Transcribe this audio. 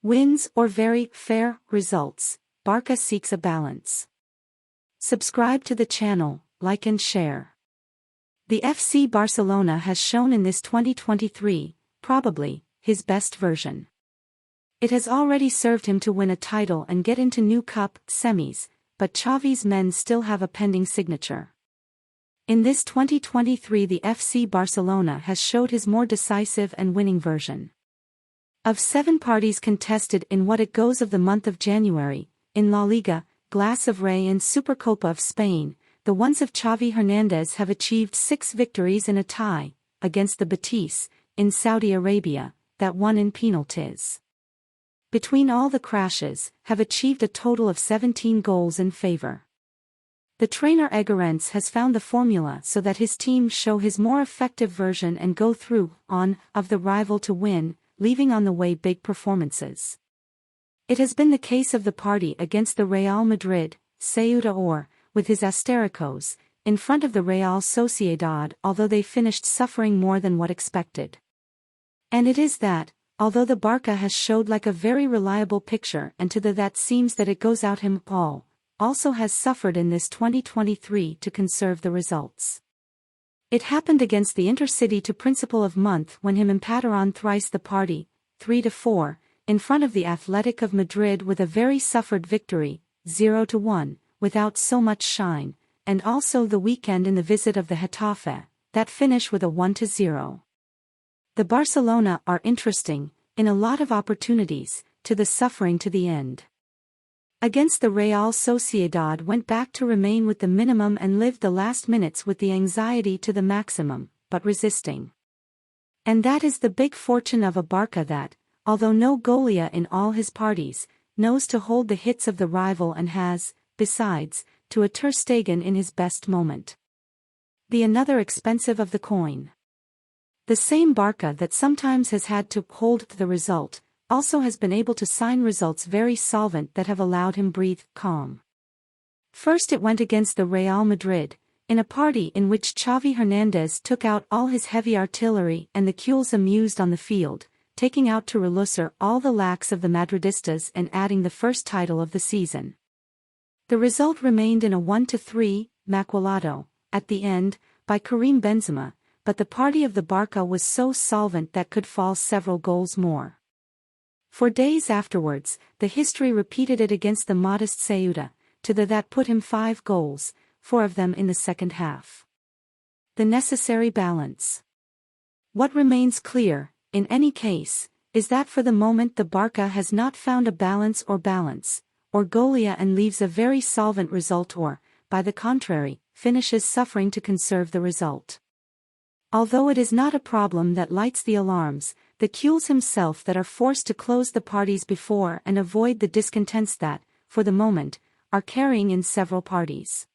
Wins or very fair results, Barca seeks a balance. Subscribe to the channel, like and share. The FC Barcelona has shown in this 2023, probably, his best version. It has already served him to win a title and get into new cup semis, but Xavi's men still have a pending signature. In this 2023 the FC Barcelona has showed his more decisive and winning version. Of 7 parties contested in what it goes of the month of January, in La Liga, Glass of Rey and Supercopa of Spain, the ones of Xavi Hernandez have achieved 6 victories in a tie, against the Betis, in Saudi Arabia, that won in penalties. Between all the crashes, have achieved a total of 17 goals in favor. The trainer Egarents has found the formula so that his team show his more effective version and go through, of the rival to win, leaving on the way big performances. It has been the case of the party against the Real Madrid, Ceuta or, with his Astericos, in front of the Real Sociedad although they finished suffering more than what expected. And it is that, although the Barca has showed like a very reliable picture and to the that seems that it goes out him all, also has suffered in this 2023 to conserve the results. It happened against the Intercity to Principal of Month when him empataron thrice the party, 3-4, in front of the Athletic of Madrid with a very suffered victory, 0-1, without so much shine, and also the weekend in the visit of the Getafe, that finish with a 1-0. The Barcelona are interesting, in a lot of opportunities, to the suffering to the end. Against the Real Sociedad went back to remain with the minimum and lived the last minutes with the anxiety to the maximum, but resisting. And that is the big fortune of a Barca that, although no goalia in all his parties, knows to hold the hits of the rival and has, besides, to a Ter Stegen in his best moment. The another expensive of the coin. The same Barca that sometimes has had to hold the result, also has been able to sign results very solvent that have allowed him breathe calm. First it went against the Real Madrid, in a party in which Xavi Hernandez took out all his heavy artillery and the Cules amused on the field, taking out to relucer all the lacks of the Madridistas and adding the first title of the season. The result remained in a 1-3, Maquilado, at the end, by Karim Benzema, but the party of the Barca was so solvent that could fall several goals more. For days afterwards, the history repeated it against the modest Ceuta, to the that put him 5 goals, 4 of them in the second half. The necessary balance. What remains clear, in any case, is that for the moment the Barca has not found a balance, or goalia and leaves a very solvent result or, by the contrary, finishes suffering to conserve the result. Although it is not a problem that lights the alarms, the Cules himself that are forced to close the parties before and avoid the discontents that, for the moment, are carrying in several parties.